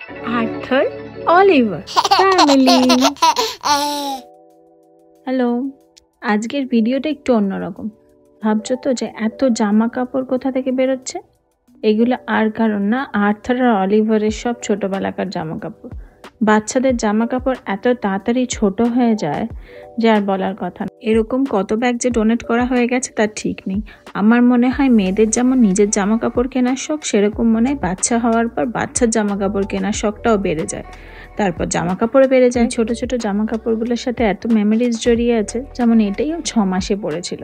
Arthur Oliver family. Hello, আজকের ভিডিওটা একটু অন্যরকম। ভাবছো তো যে এত জামা কাপড় কোথা থেকে বেরোচ্ছে? এগুলো আর কারণ না, আর্থার আর অলিভারের সব ছোটবেলাকার জামা কাপড়। বাচ্চাদের জামা কাপড় এত তাড়াতাড়ি ছোট হয়ে যায় যে আর বলার কথা না। এরকম কত ব্যাগ যে ডোনেট করা হয়ে গেছে তার ঠিক নেই। আমার মনে হয় মেয়েদের যেমন নিজের জামা কাপড় কেনার শখ, সেরকম মনে হয় বাচ্চা হওয়ার পর বাচ্চার জামা কাপড় কেনার শখটাও বেড়ে যায়। তারপর জামা কাপড়ে বেড়ে যায়। ছোট ছোট জামা কাপড়গুলোর সাথে এত মেমোরিজ জড়িয়ে আছে, যেমন এটাই 6 মাসে পড়েছিল।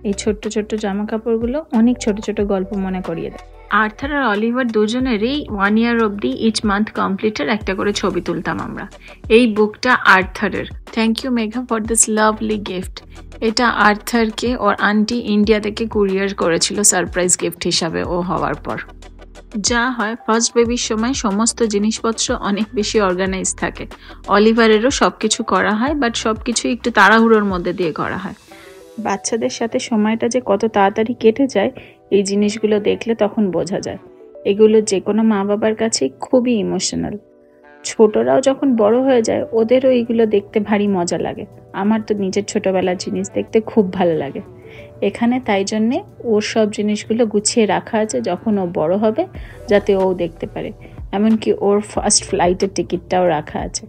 এই ছোট্ট ছোট্ট জামা কাপড়গুলো অনেক ছোট ছোট গল্প মনে করিয়ে দেয়। আর্থার আর অলিভার দুজনেরই 1 ইয়ার অবধি ইচ মান্থ কমপ্লিটের একটা করে ছবি তুলতাম আমরা। এই বুকটা আর্থারের। Thank you Megha for this lovely gift. এটা আর্থারকে ওর আন্টি ইন্ডিয়া থেকে কুরিয়ার করেছিল সারপ্রাইজ গিফট হিসাবে ও হওয়ার পর। যা হয়, ফার্স্ট বেবির সময় সমস্ত জিনিসপত্র অনেক বেশি অর্গানাইজ থাকে। অলিভারেরও সবকিছু করা হয়, বাট সবকিছু একটু তাড়াহুড়োর মধ্যে দিয়ে করা হয়। বাচ্চাদের সাথে সময়টা যে কত তাড়াতাড়ি কেটে যায় এই জিনিসগুলো দেখলে তখন বোঝা যায়। এগুলো যে কোনো মা বাবার কাছে খুবই ইমোশনাল। ছোটরাও যখন বড় হয়ে যায় ওদেরও এইগুলো দেখতে ভারী মজা লাগে। আমার তো নিজের ছোটবেলার জিনিস দেখতে খুব ভালো লাগে। এখানে তাই জন্যে ওর সব জিনিসগুলো গুছিয়ে রাখা আছে, যখন ও বড় হবে যাতে ও দেখতে পারে। এমনকি ওর ফার্স্ট ফ্লাইটের টিকিটটাও রাখা আছে।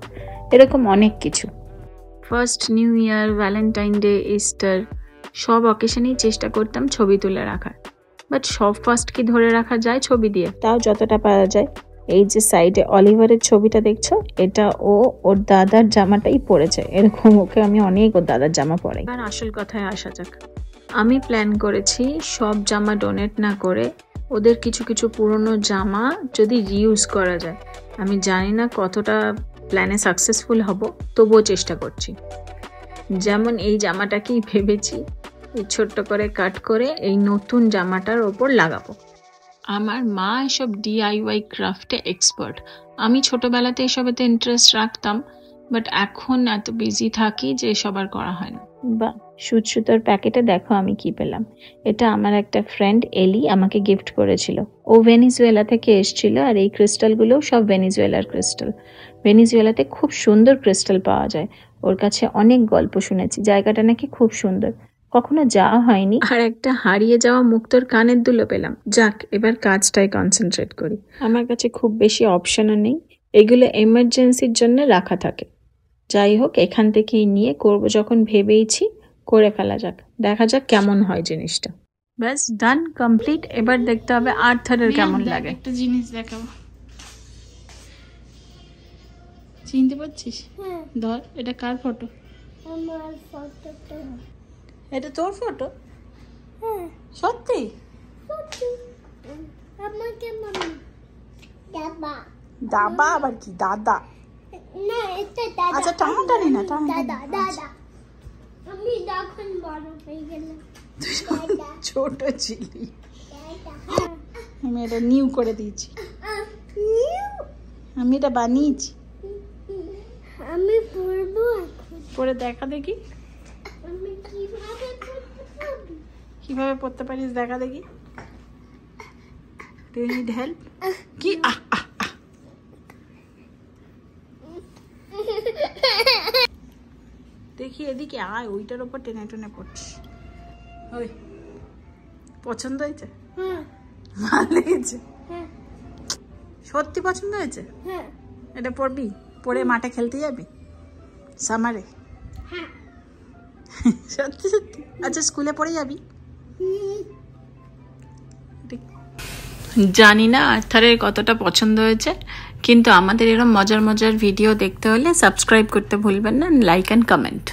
এরকম অনেক কিছু। First new year, Valentine day, Easter সব অকেশনেই চেষ্টা করতাম ছবি তুলে রাখার। বাট সব ফার্স্ট কি ধরে রাখা যায় ছবি দিয়ে? তাও যতটা পারা যায়। এই যে সাইডে অলিভারের ছবিটা দেখছো, এটা ও ওর দাদার জামাটাই পরেছে। এরকম ওকে আমি অনেক ওর দাদার জামা পরাই। আর আসল কথায় আসা যাক। আমি প্ল্যান করেছি সব জামা ডোনেট না করে ওদের কিছু কিছু পুরনো জামা যদি রিউজ করা যায়। আমি জানি না কতটা প্ল্যানে সাকসেসফুল হব, তবুও চেষ্টা করছি। যেমন এই জামাটাকেই ভেবেছি এই ছোট্ট করে কাট করে এই নতুন জামাটার ওপর লাগাবো। আমার মা এসব DIY ক্রাফটে এক্সপার্ট। আমি ছোটবেলাতে এসবেতে ইন্টারেস্ট রাখতাম, বাট এখন এত বিজি থাকি যে সবার করা হয় না। বা সুতোর প্যাকেটে দেখো আমি কি পেলাম। এটা আমার একটা ফ্রেন্ড এলি আমাকে গিফট করেছিল। ও ভেনিজুয়েলা থেকে এসেছিল, আর এই ক্রিস্টালগুলো সব ভেনিজুয়েলার ক্রিস্টাল। ভেনিজুয়েলাতে খুব সুন্দর ক্রিস্টাল পাওয়া যায়। ওর কাছে অনেক গল্প শুনেছি, জায়গাটা নাকি খুব সুন্দর। কখনো যাওয়া হয়নি। আর একটা হারিয়ে যাওয়া মুক্তোর কানের দুলো পেলাম। যাক, এবার কাজটায় কনসেন্ট্রেট করি। আমার কাছে খুব বেশি অপশনও নেই, এগুলো এমার্জেন্সির জন্য রাখা থাকে। যাই হোক, এখান থেকেই নিয়ে করব যখন ভেবেইছি, করে ফেলা যাক। দেখা যাক কেমন হয় জিনিসটা। ব্যাস ডান, কমপ্লিট। এবার দেখতে হবে আর্থারের কেমন লাগে। একটা জিনিস দেখাবো, চিনতে পারছিস? ধর, এটা কার ফটো? আমার ফটোটা। এটা তোর ফটো? হ্যাঁ সত্যি? সত্যি। আমাকে মাম্মা দাবা। দাবা আবার কি? দাদা? না, এটা দাদা। আচ্ছা, টানাটানি না, টানাটানি। দাদা দাদা। আমি যখন বড় হয়ে গেলাম ছোট ছিলি। দাদা। আমি এটা নিউ করে দিয়েছি। নিউ। আমি এটা বানিয়েছি। আমি পড়বো এখন। পরে দেখা দেখি আমি কিভাবে পড়তে পারবো? কিভাবে পড়তে পারিস, দেখা দেখি। Do you need help? কি? দেখি এদিকে আয়, ওইটার উপর টেনে টেনে পড়ছিস। ওই পছন্দ হয়েছে? হ্যাঁ ভালো লেগেছে? হ্যাঁ সত্যি পছন্দ হয়েছে? হ্যাঁ এটা পড়বি? পরে মাঠে খেলতে যাবি সামারে? হ্যাঁ। সত্যি সত্যি? আচ্ছা, স্কুলে পড়ে যাবি? জানি না আর্থারের কতটা পছন্দ হয়েছে, কিন্তু আমাদের এরকম মজার মজার ভিডিও দেখতে হলে সাবস্ক্রাইব করতে ভুলবেন না, লাইক অ্যান্ড কমেন্ট।